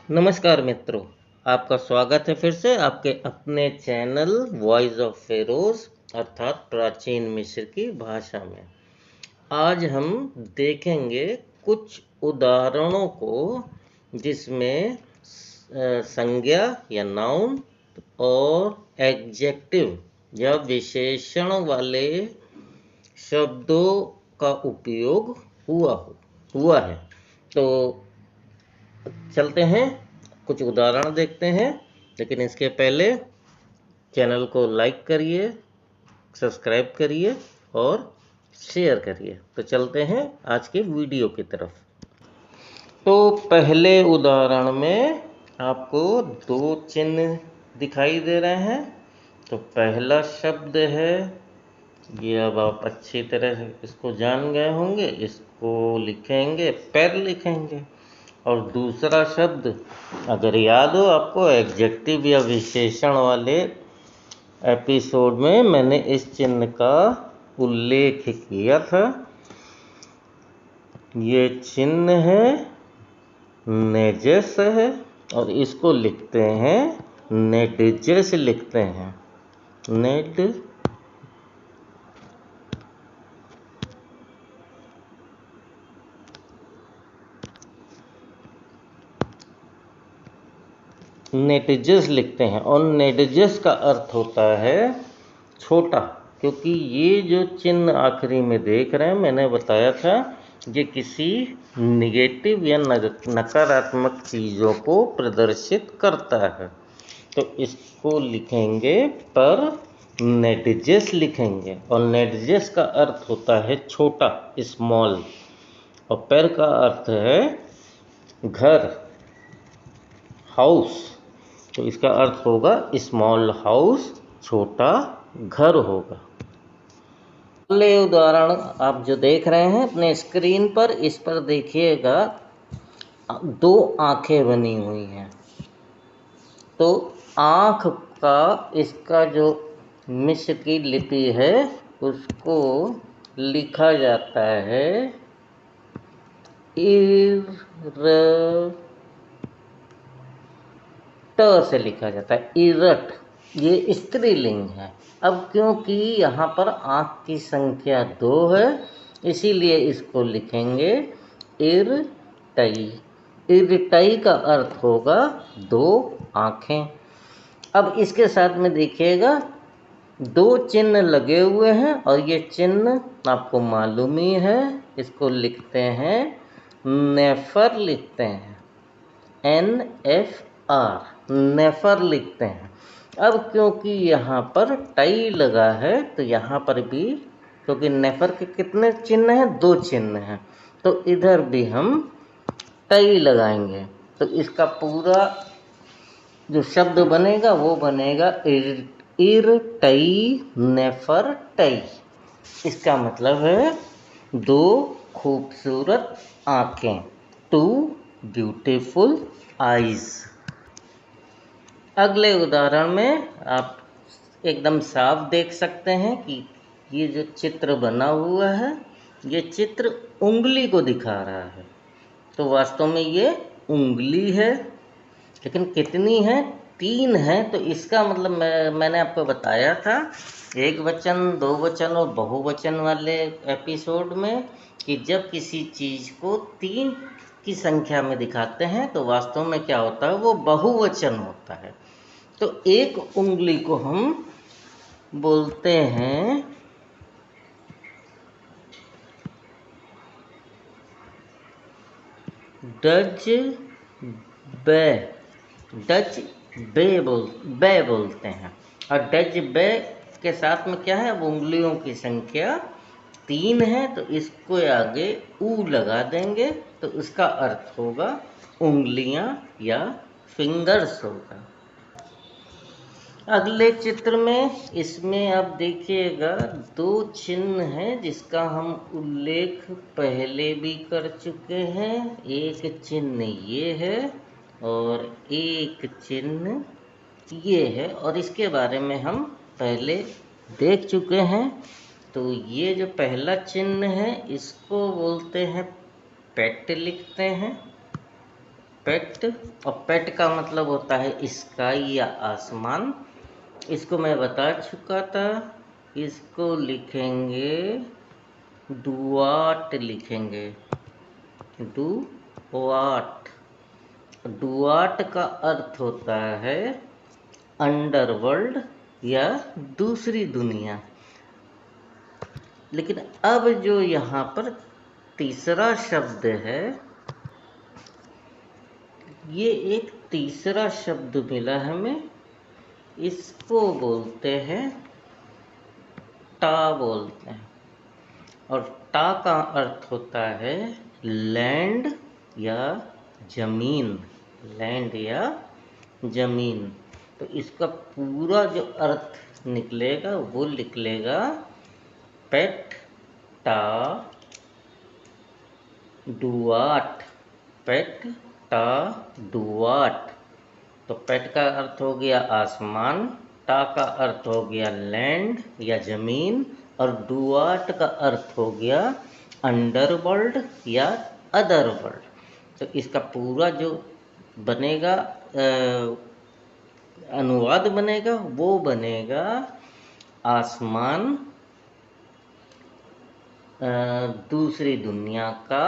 नमस्कार मित्रों, आपका स्वागत है फिर से आपके अपने चैनल वॉइस ऑफ फेरोज अर्थात प्राचीन मिस्र की भाषा में। आज हम देखेंगे कुछ उदाहरणों को जिसमें संज्ञा या नाउन और एडजेक्टिव या विशेषण वाले शब्दों का उपयोग हुआ है। तो चलते हैं, कुछ उदाहरण देखते हैं, लेकिन इसके पहले चैनल को लाइक करिए, सब्सक्राइब करिए और शेयर करिए। तो चलते हैं आज के वीडियो की तरफ। तो पहले उदाहरण में आपको दो चिन्ह दिखाई दे रहे हैं। तो पहला शब्द है, ये अब आप अच्छी तरह से इसको जान गए होंगे, इसको लिखेंगे पैर लिखेंगे। और दूसरा शब्द अगर याद हो आपको, एडजेक्टिव या विशेषण वाले एपिसोड में मैंने इस चिन्ह का उल्लेख किया था। ये चिन्ह है नेजेस है और इसको लिखते हैं नेडजेस लिखते हैं। नेडजेस लिखते हैं और नेडजेस का अर्थ होता है छोटा, क्योंकि ये जो चिन्ह आखिरी में देख रहे हैं मैंने बताया था ये किसी निगेटिव या नकारात्मक चीज़ों को प्रदर्शित करता है। तो इसको लिखेंगे पर नेडजेस लिखेंगे और नेडजेस का अर्थ होता है छोटा, स्मॉल, और पैर का अर्थ है घर, हाउस। तो इसका अर्थ होगा स्मॉल हाउस, छोटा घर होगा। अगले उदाहरण आप जो देख रहे हैं अपने स्क्रीन पर, इस पर देखिएगा दो आंखें बनी हुई हैं। तो आंख का इसका जो मिस्र की लिपि है उसको लिखा जाता है ट से लिखा जाता है, इरट। ये स्त्रीलिंग है। अब क्योंकि यहाँ पर आँख की संख्या 2 है, इसीलिए इसको लिखेंगे इरटई। इरटई का अर्थ होगा 2 आँखें। अब इसके साथ में देखिएगा 2 चिन्ह लगे हुए हैं और ये चिन्ह आपको मालूम ही है। इसको लिखते हैं नेफर, लिखते हैं NFR, नेफर लिखते हैं। अब क्योंकि यहाँ पर टाई लगा है तो यहाँ पर भी, क्योंकि नेफर के कितने चिन्ह हैं, 2 चिन्ह हैं, तो इधर भी हम टाई लगाएंगे। तो इसका पूरा जो शब्द बनेगा वो बनेगा इरटई नेफर टई। इसका मतलब है 2 खूबसूरत आँखें, 2 ब्यूटीफुल आईज। अगले उदाहरण में आप एकदम साफ देख सकते हैं कि ये जो चित्र बना हुआ है ये चित्र उंगली को दिखा रहा है। तो वास्तव में ये उंगली है, लेकिन कितनी है, 3 है। तो इसका मतलब मैंने आपको बताया था एक वचन, 2 वचन और बहुवचन वाले एपिसोड में कि जब किसी चीज़ को 3 की संख्या में दिखाते हैं तो वास्तव में क्या होता है, वो बहुवचन होता है। तो एक उंगली को हम बोलते हैं डच बे, डच बे बोलते हैं। और डच बे के साथ में क्या है, अब उंगलियों की संख्या 3 है, तो इसको आगे ऊ लगा देंगे तो इसका अर्थ होगा उंगलियां या फिंगर्स होगा। अगले चित्र में इसमें आप देखिएगा 2 चिन्ह हैं जिसका हम उल्लेख पहले भी कर चुके हैं। एक चिन्ह ये है और एक चिन्ह ये है, और इसके बारे में हम पहले देख चुके हैं। तो ये जो पहला चिन्ह है इसको बोलते हैं पेट, लिखते हैं। पेट, और पेट का मतलब होता है स्काई या आसमान। इसको मैं बता चुका था। इसको लिखेंगे डुआट, लिखेंगे डुआट। डुआट का अर्थ होता है अंडरवर्ल्ड या दूसरी दुनिया। लेकिन अब जो यहाँ पर तीसरा शब्द है, ये एक तीसरा शब्द मिला हमें, इसको बोलते हैं टा, बोलते हैं। और टा का अर्थ होता है लैंड या जमीन, लैंड या जमीन। तो इसका पूरा जो अर्थ निकलेगा वो निकलेगा पेट टा डुआट, पेट टा डुआट। तो पेट का अर्थ हो गया आसमान, टा का अर्थ हो गया लैंड या जमीन, और डुआट का अर्थ हो गया अंडरवर्ल्ड या अदरवर्ल्ड। तो इसका पूरा जो बनेगा अनुवाद बनेगा, वो बनेगा आसमान दूसरी दुनिया का,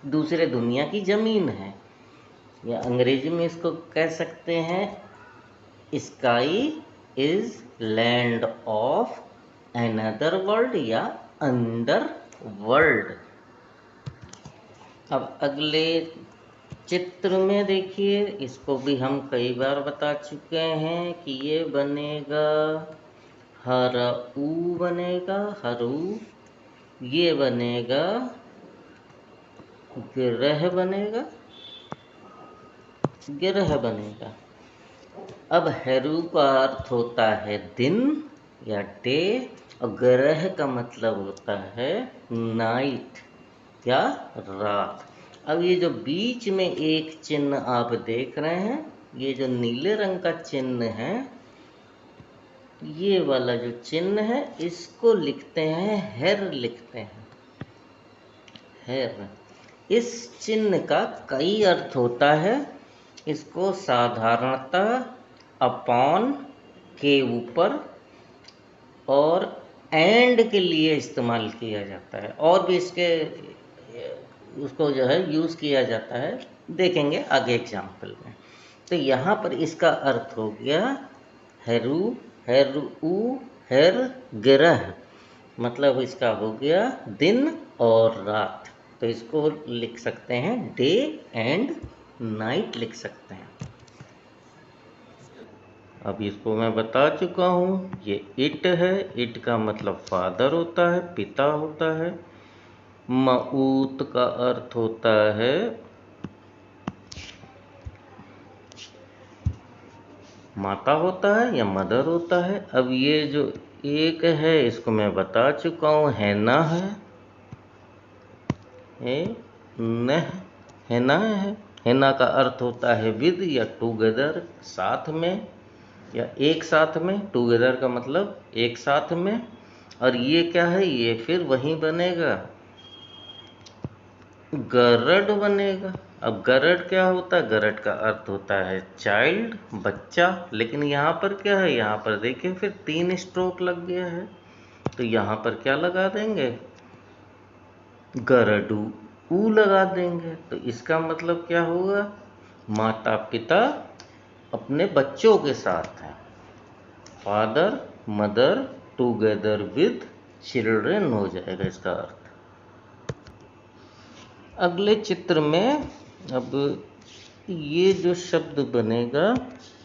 दूसरे दुनिया की जमीन है, या अंग्रेजी में इसको कह सकते हैं sky is land of another world या अंडर वर्ल्ड। अब अगले चित्र में देखिए, इसको भी हम कई बार बता चुके हैं कि ये बनेगा हरऊ, बनेगा हरू, ये बनेगा ग्रह, बनेगा ग्रह बनेगा। अब हेरू का अर्थ होता है दिन या डे, और ग्रह का मतलब होता है नाइट या रात। अब ये जो बीच में एक चिन्ह आप देख रहे हैं, ये जो नीले रंग का चिन्ह है, ये वाला जो चिन्ह है, इसको लिखते हैं हेर, लिखते हैं हेर। इस चिन्ह का कई अर्थ होता है। इसको साधारणतः अपॉन के ऊपर और एंड के लिए इस्तेमाल किया जाता है, और भी इसके उसको जो है यूज़ किया जाता है, देखेंगे आगे एग्जाम्पल में। तो यहाँ पर इसका अर्थ हो गया हेरू, हेरू, हेर, ग्रह, मतलब इसका हो गया दिन और रात। तो इसको लिख सकते हैं डे एंड नाइट, लिख सकते हैं। अब इसको मैं बता चुका हूँ, ये इट है, इट का मतलब फादर होता है, पिता होता है। मऊत का अर्थ होता है माता होता है या मदर होता है। अब ये जो एक है, इसको मैं बता चुका हूँ, हैना है, हैना है। हैना का अर्थ होता है विद या टुगेदर, साथ में या एक साथ में। टुगेदर का मतलब एक साथ में। और ये क्या है, ये फिर वहीं बनेगा गरड, बनेगा। अब गरड क्या होता है, गरड का अर्थ होता है चाइल्ड, बच्चा। लेकिन यहाँ पर क्या है, यहाँ पर देखिए फिर 3 स्ट्रोक लग गया है, तो यहाँ पर क्या लगा देंगे, गरडू ऊ लगा देंगे। तो इसका मतलब क्या होगा, माता पिता अपने बच्चों के साथ हैं, father mother together with children हो जाएगा इसका अर्थ। अगले चित्र में अब ये जो शब्द बनेगा,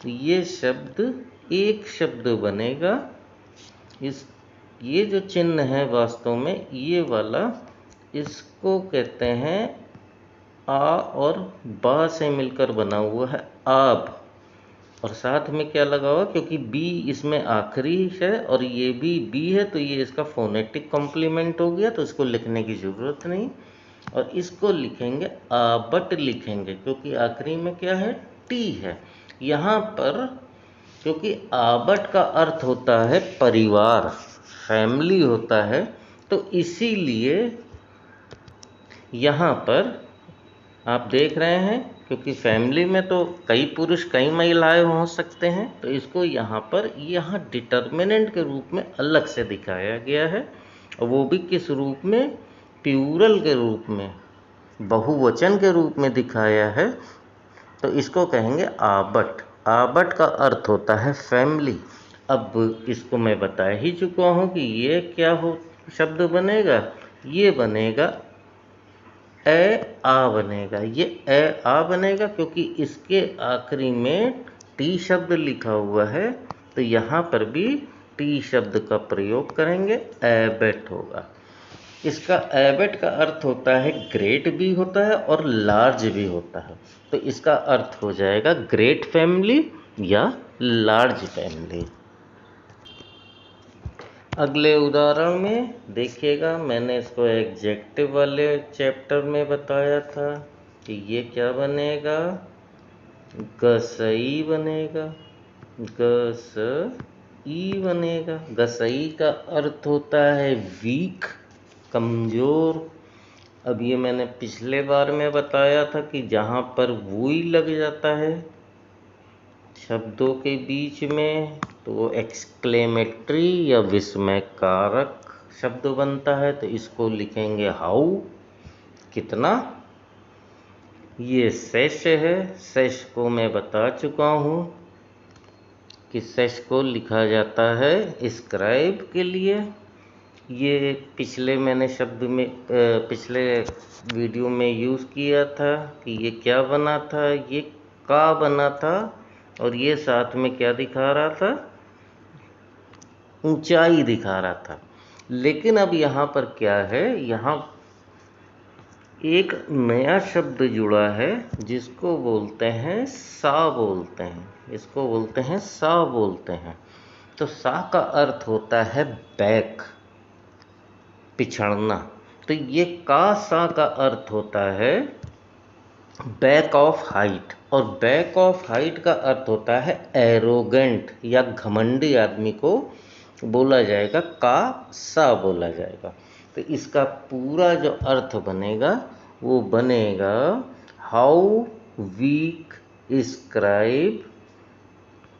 ये शब्द एक शब्द बनेगा। ये जो चिन्ह है वास्तव में ये वाला, इसको कहते हैं आ और बा से मिलकर बना हुआ है आब। और साथ में क्या लगा हुआ, क्योंकि बी इसमें आखिरी है और ये भी बी है, तो ये इसका फोनेटिक कॉम्प्लीमेंट हो गया, तो इसको लिखने की ज़रूरत नहीं। और इसको लिखेंगे आबट, लिखेंगे, क्योंकि आखिरी में क्या है, टी है। यहाँ पर क्योंकि आबट का अर्थ होता है परिवार, फैमिली होता है, तो इसीलिए यहाँ पर आप देख रहे हैं, क्योंकि फैमिली में तो कई पुरुष कई महिलाएं हो सकते हैं, तो इसको यहाँ डिटर्मिनेंट के रूप में अलग से दिखाया गया है, और वो भी किस रूप में? प्लूरल के रूप में, बहुवचन के रूप में दिखाया है। तो इसको कहेंगे आबट। आबट का अर्थ होता है फैमिली। अब इसको मैं बता ही चुका हूँ कि ये क्या हो शब्द बनेगा, ये बनेगा ए आ बनेगा। ये ए आ बनेगा क्योंकि इसके आखिरी में टी शब्द लिखा हुआ है, तो यहाँ पर भी टी शब्द का प्रयोग करेंगे, एबेट होगा। इसका एबेट का अर्थ होता है ग्रेट भी होता है और लार्ज भी होता है, तो इसका अर्थ हो जाएगा ग्रेट फैमिली या लार्ज फैमिली। अगले उदाहरण में देखिएगा, मैंने इसको एग्जेक्टिव वाले चैप्टर में बताया था कि ये क्या बनेगा, गसई बनेगा, गसई बनेगा। गसई का अर्थ होता है वीक, कमज़ोर। अब ये मैंने पिछले बार में बताया था कि जहाँ पर वुई लग जाता है शब्दों के बीच में, तो वो एक्सक्लेमेटरी या विस्मयकारक शब्द बनता है, तो इसको लिखेंगे हाउ, कितना। ये सेश है। सेश को मैं बता चुका हूँ कि सेश को लिखा जाता है स्क्राइब के लिए। ये पिछले मैंने शब्द में पिछले वीडियो में यूज़ किया था कि ये क्या बना था, ये का बना था, और ये साथ में क्या दिखा रहा था, ऊंचाई दिखा रहा था। लेकिन अब यहाँ पर क्या है, यहाँ एक नया शब्द जुड़ा है जिसको बोलते हैं सा बोलते हैं, इसको बोलते हैं सा बोलते हैं। तो सा का अर्थ होता है बैक, पिछड़ना। तो ये का सा का अर्थ होता है बैक ऑफ हाइट, और बैक ऑफ हाइट का अर्थ होता है एरोगेंट या घमंडी आदमी को बोला जाएगा, का सा बोला जाएगा। तो इसका पूरा जो अर्थ बनेगा वो बनेगा हाउ वीक स्क्राइब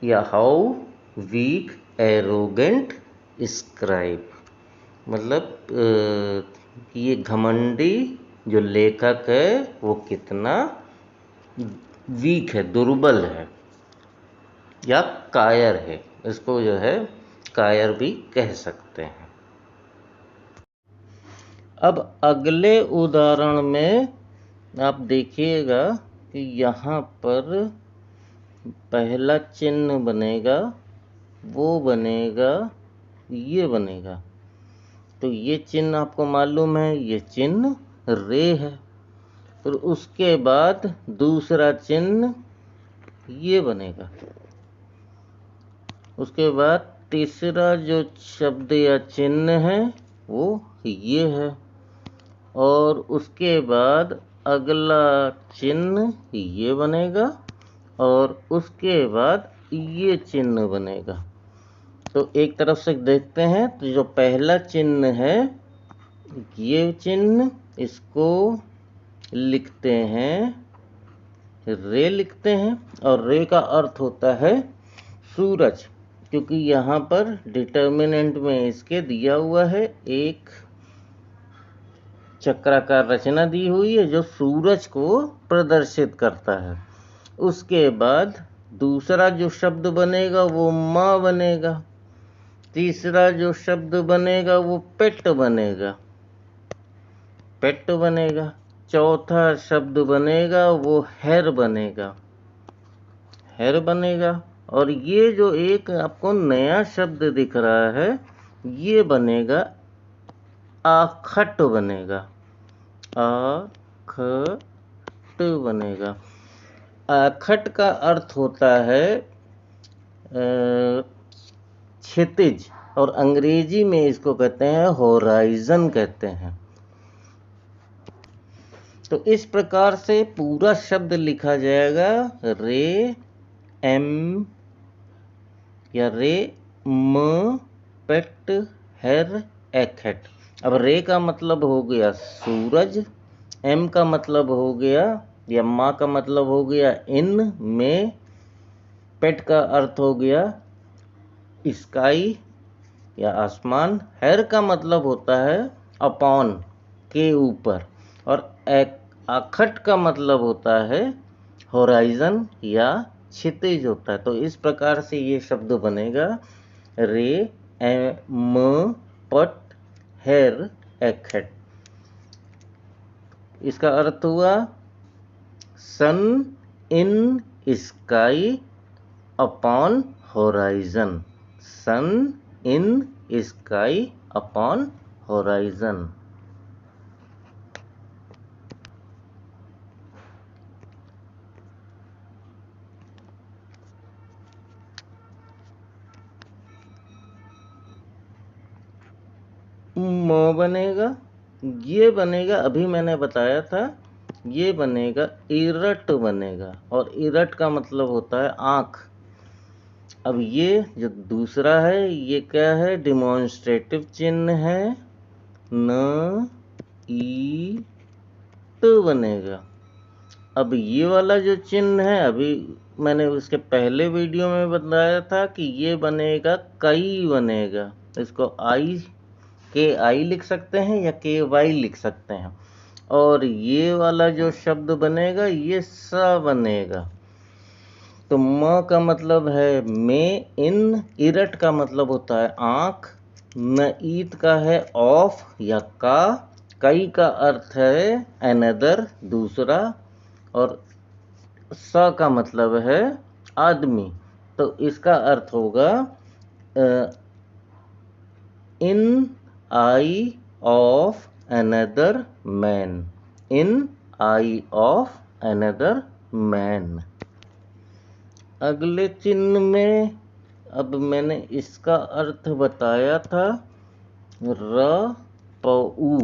या हाउ वीक एरोगेंट स्क्राइब। मतलब ये घमंडी जो लेखक है वो कितना वीक है, दुर्बल है या कायर है, इसको जो है कायर भी कह सकते हैं। अब अगले उदाहरण में आप देखिएगा कि यहाँ पर पहला चिन्ह बनेगा, वो बनेगा, ये बनेगा। तो ये चिन्ह आपको मालूम है, ये चिन्ह रे है। फिर उसके बाद दूसरा चिन्ह ये बनेगा। उसके बाद तीसरा जो शब्द या चिन्ह है वो ये है, और उसके बाद अगला चिन्ह ये बनेगा, और उसके बाद ये चिन्ह बनेगा। तो एक तरफ से देखते हैं, तो जो पहला चिन्ह है ये चिन्ह, इसको लिखते हैं रे लिखते हैं, और रे का अर्थ होता है सूरज, क्योंकि यहाँ पर डिटर्मिनेंट में इसके दिया हुआ है एक चक्राकार रचना दी हुई है जो सूरज को प्रदर्शित करता है। उसके बाद दूसरा जो शब्द बनेगा वो माँ बनेगा, तीसरा जो शब्द बनेगा वो पेट बनेगा, पेट बनेगा। चौथा शब्द बनेगा वो हेर बनेगा, हेर बनेगा। और ये जो एक आपको नया शब्द दिख रहा है ये बनेगा आखट बनेगा, आखट बनेगा। आखट का अर्थ होता है क्षितिज, और अंग्रेजी में इसको कहते हैं होराइजन कहते हैं। तो इस प्रकार से पूरा शब्द लिखा जाएगा रे एम या रे म पेट हेर एखेट। अब रे का मतलब हो गया सूरज, एम का मतलब हो गया या मा का मतलब हो गया इन, में पेट का अर्थ हो गया स्काई या आसमान, हेर का मतलब होता है अपॉन, के ऊपर, और आखट का मतलब होता है होराइजन या क्षितिज होता है। तो इस प्रकार से ये शब्द बनेगा रे म पट हेर एखट। इसका अर्थ हुआ sun in sky upon horizon, sun in sky upon horizon. म बनेगा, ये बनेगा, अभी मैंने बताया था, ये बनेगा इरट बनेगा, और इरट का मतलब होता है आँख। अब ये जो दूसरा है ये क्या है, डिमॉन्स्ट्रेटिव चिन्ह है, न ई ट बनेगा। अब ये वाला जो चिन्ह है, अभी मैंने उसके पहले वीडियो में बताया था कि ये बनेगा कई बनेगा। इसको आई के आई लिख सकते हैं या के वाई लिख सकते हैं। और ये वाला जो शब्द बनेगा ये स बनेगा। तो म का मतलब है में, इन, इरट का मतलब होता है आँख, नईत का है ऑफ या का, कई का अर्थ है अनदर, दूसरा, और स का मतलब है आदमी। तो इसका अर्थ होगा in eye of another man, in eye of another man. अगले चिन्ह में अब मैंने इसका अर्थ बताया था र पऊ,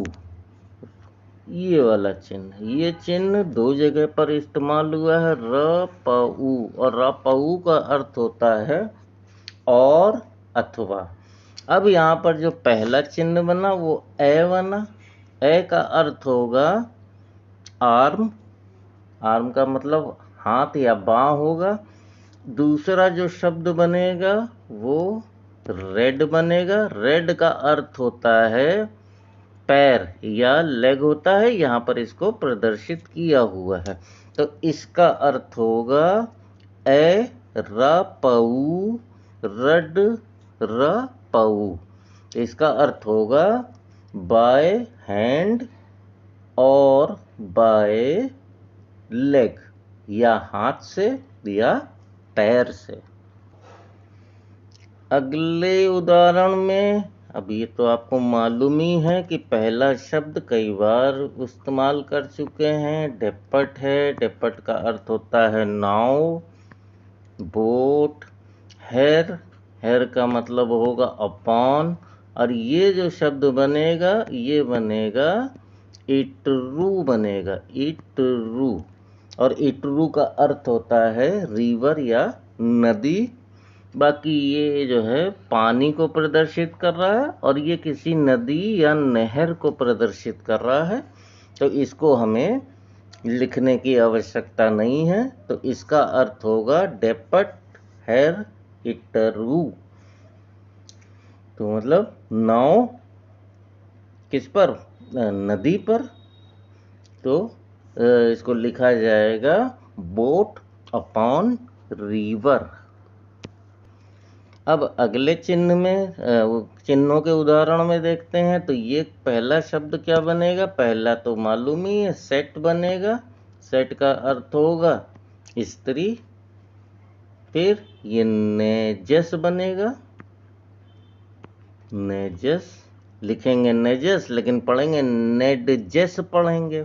ये वाला चिन्ह, ये चिन्ह दो जगह पर इस्तेमाल हुआ है, र पऊ, और र पऊ का अर्थ होता है और अथवा। अब यहाँ पर जो पहला चिन्ह बना वो ए बना, ए का अर्थ होगा आर्म, आर्म का मतलब हाथ या बाँ होगा। दूसरा जो शब्द बनेगा वो रेड बनेगा, रेड का अर्थ होता है पैर या लेग होता है, यहाँ पर इसको प्रदर्शित किया हुआ है। तो इसका अर्थ होगा ए र पऊ रड र पऊ। इसका अर्थ होगा बाय हैंड और बाय लेग, या हाथ से या पैर से। अगले उदाहरण में, अब ये तो आपको मालूम ही है कि पहला शब्द कई बार इस्तेमाल कर चुके हैं, डेपट है। डेपट का अर्थ होता है नाव, बोट। हेर, हेर का मतलब होगा अपॉन, और ये जो शब्द बनेगा ये बनेगा इटरू बनेगा, इटरू। और इटरू का अर्थ होता है रिवर या नदी। बाकी ये जो है पानी को प्रदर्शित कर रहा है, और ये किसी नदी या नहर को प्रदर्शित कर रहा है। तो इसको हमें लिखने की आवश्यकता नहीं है। तो इसका अर्थ होगा डेपट हेर इटरू। तो मतलब नाव किस पर, नदी पर। तो इसको लिखा जाएगा बोट अपॉन रिवर। अब अगले चिन्ह में, चिन्हों के उदाहरण में देखते हैं। तो ये पहला शब्द क्या बनेगा, पहला तो मालूम ही है, सेट बनेगा। सेट का अर्थ होगा स्त्री। फिर ये नेजस बनेगा, नेजस लिखेंगे नेजस, लेकिन पढ़ेंगे नेडजेस पढ़ेंगे।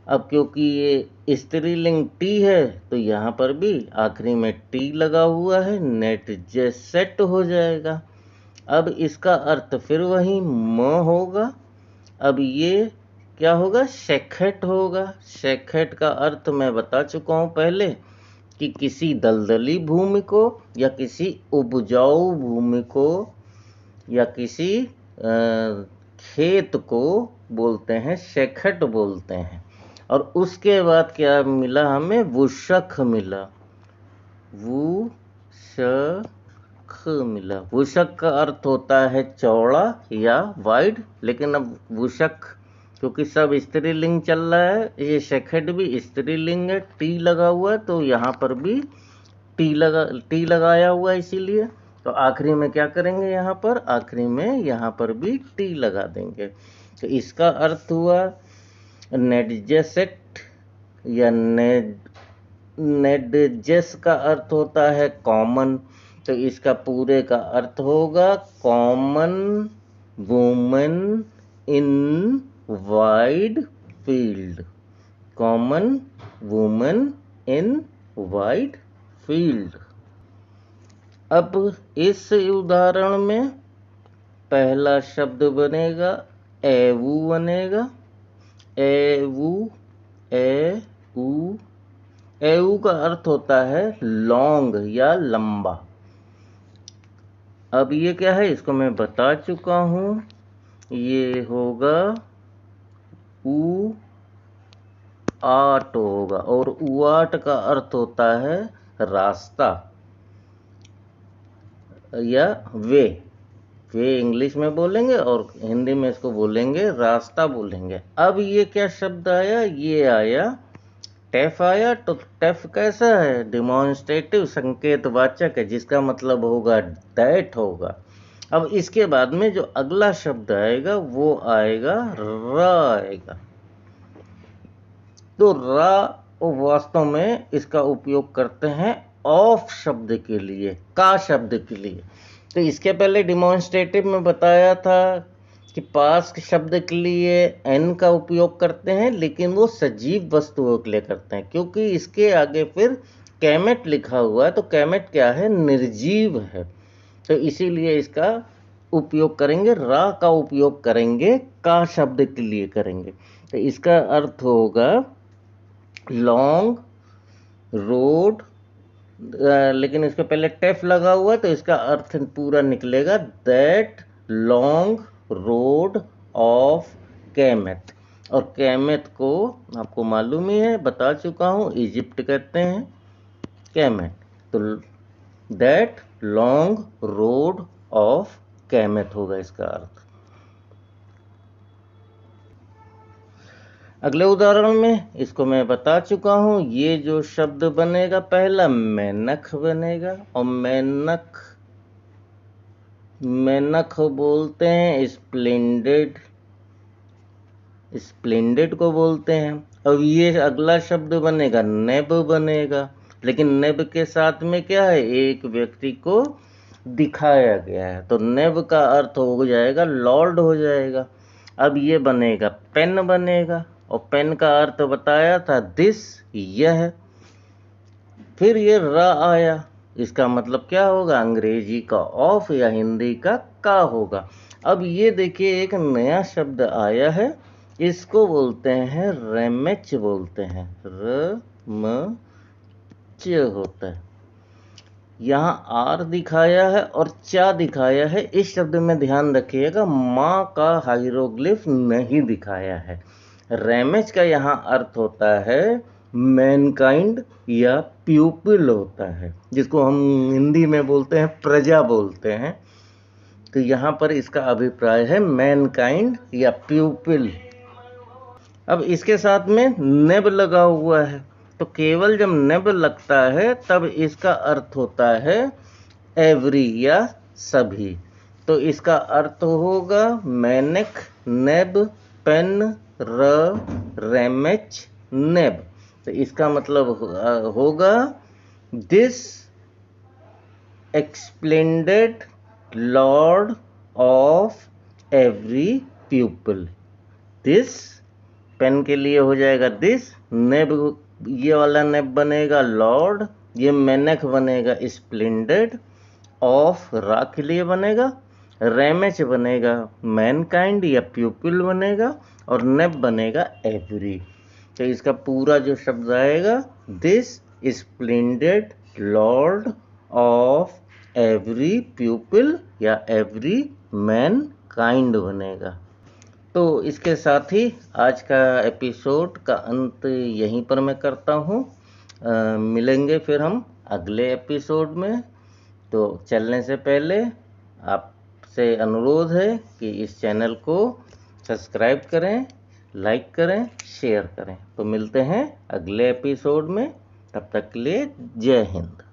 अब क्योंकि ये स्त्रीलिंग टी है तो यहाँ पर भी आखिरी में टी लगा हुआ है, नेट जे सेट हो जाएगा। अब इसका अर्थ फिर वही म होगा। अब ये क्या होगा, शेखेट होगा। शेखेट का अर्थ मैं बता चुका हूँ पहले कि किसी दलदली भूमि को या किसी उपजाऊ भूमि को या किसी खेत को बोलते हैं शेखट बोलते हैं। और उसके बाद क्या मिला हमें, वुशक मिला, वुशक मिला। वुशक का अर्थ होता है चौड़ा या वाइड, लेकिन अब वुशक क्योंकि सब स्त्रीलिंग चल रहा है, ये शेखेड भी स्त्रीलिंग है, टी लगा हुआ है, तो यहाँ पर भी टी लगाया हुआ है, इसीलिए तो आखिरी में क्या करेंगे, यहाँ पर आखिरी में यहाँ पर भी टी लगा देंगे। तो इसका अर्थ हुआ नेडजेसेट या नेडजेस का अर्थ होता है कॉमन, तो इसका पूरे का अर्थ होगा common women in wide field, common women in wide field. अब इस उदाहरण में पहला शब्द बनेगा एवू, बनेगा एवू, एवू। एवू का अर्थ होता है लॉन्ग या लंबा। अब ये क्या है, इसको मैं बता चुका हूं, ये होगा ऊ आट होगा, और उआट का अर्थ होता है रास्ता या वे इंग्लिश में बोलेंगे और हिंदी में इसको बोलेंगे रास्ता बोलेंगे। अब ये क्या शब्द आया, ये आया टेफ आया। तो टेफ कैसा है, डिमॉन्स्ट्रेटिव संकेतवाचक है, जिसका मतलब होगा दैट होगा। अब इसके बाद में जो अगला शब्द आएगा वो आएगा रा आएगा। तो रा वास्तव में इसका उपयोग करते हैं ऑफ शब्द के लिए, का शब्द के लिए। तो इसके पहले डिमॉन्स्ट्रेटिव में बताया था कि पास्ट शब्द के लिए एन का उपयोग करते हैं, लेकिन वो सजीव वस्तुओं के लिए करते हैं, क्योंकि इसके आगे फिर कैमेट लिखा हुआ है। तो कैमेट क्या है, निर्जीव है, तो इसीलिए इसका उपयोग करेंगे, रा का उपयोग करेंगे, का शब्द के लिए करेंगे। तो इसका अर्थ होगा लॉन्ग रोड, लेकिन इसके पहले टेफ लगा हुआ है, तो इसका अर्थ पूरा निकलेगा दैट लॉन्ग रोड ऑफ कैमेथ। और कैमेथ को आपको मालूम ही है, बता चुका हूँ, इजिप्ट कहते हैं कैमेथ। तो दैट लॉन्ग रोड ऑफ कैमेथ होगा इसका अर्थ। अगले उदाहरण में इसको मैं बता चुका हूं, ये जो शब्द बनेगा पहला मेनक बनेगा, और मेनक बोलते हैं स्प्लेंडेड, स्प्लेंडेड को बोलते हैं। अब ये अगला शब्द बनेगा नेब बनेगा, लेकिन नेब के साथ में क्या है, एक व्यक्ति को दिखाया गया है, तो नेब का अर्थ हो जाएगा लॉर्ड हो जाएगा। अब ये बनेगा पेन बनेगा, और पेन का अर्थ बताया था दिस, यह। फिर ये रा आया, इसका मतलब क्या होगा, अंग्रेजी का ऑफ या हिंदी का होगा। अब ये देखिए एक नया शब्द आया है, इसको बोलते हैं रेमेच बोलते हैं, रमच होता है। यहाँ आर दिखाया है और चा दिखाया है, इस शब्द में ध्यान रखिएगा माँ का हाइरोग्लिफ नहीं दिखाया है। रेमेज का यहाँ अर्थ होता है मैनकाइंड या प्यूपिल होता है, जिसको हम हिंदी में बोलते हैं प्रजा बोलते हैं। तो यहाँ पर इसका अभिप्राय है मैनकाइंड या प्यूपिल। अब इसके साथ में नेब लगा हुआ है, तो केवल जब नेब लगता है तब इसका अर्थ होता है एवरी या सभी। तो इसका अर्थ होगा मैनेक, नेब, पेन, रेमेच, नेब। तो इसका मतलब होगा this splendid lord of every people. This pen के लिए हो जाएगा दिस, नेब ये वाला नेब बनेगा लॉर्ड, ये मैनेक बनेगा स्प्लेंडेड, ऑफ रा के लिए बनेगा, रेमेच बनेगा मैनकाइंड या प्यूपिल बनेगा, और नेब बनेगा एवरी। तो इसका पूरा जो शब्द आएगा this splendid Lord of every प्यूपिल या एवरी मैनकाइंड बनेगा। तो इसके साथ ही आज का एपिसोड का अंत यहीं पर मैं करता हूँ। मिलेंगे फिर हम अगले एपिसोड में। तो चलने से पहले आपसे अनुरोध है कि इस चैनल को सब्सक्राइब करें, लाइक करें, शेयर करें। तो मिलते हैं अगले एपिसोड में। तब तक के लिए जय हिंद।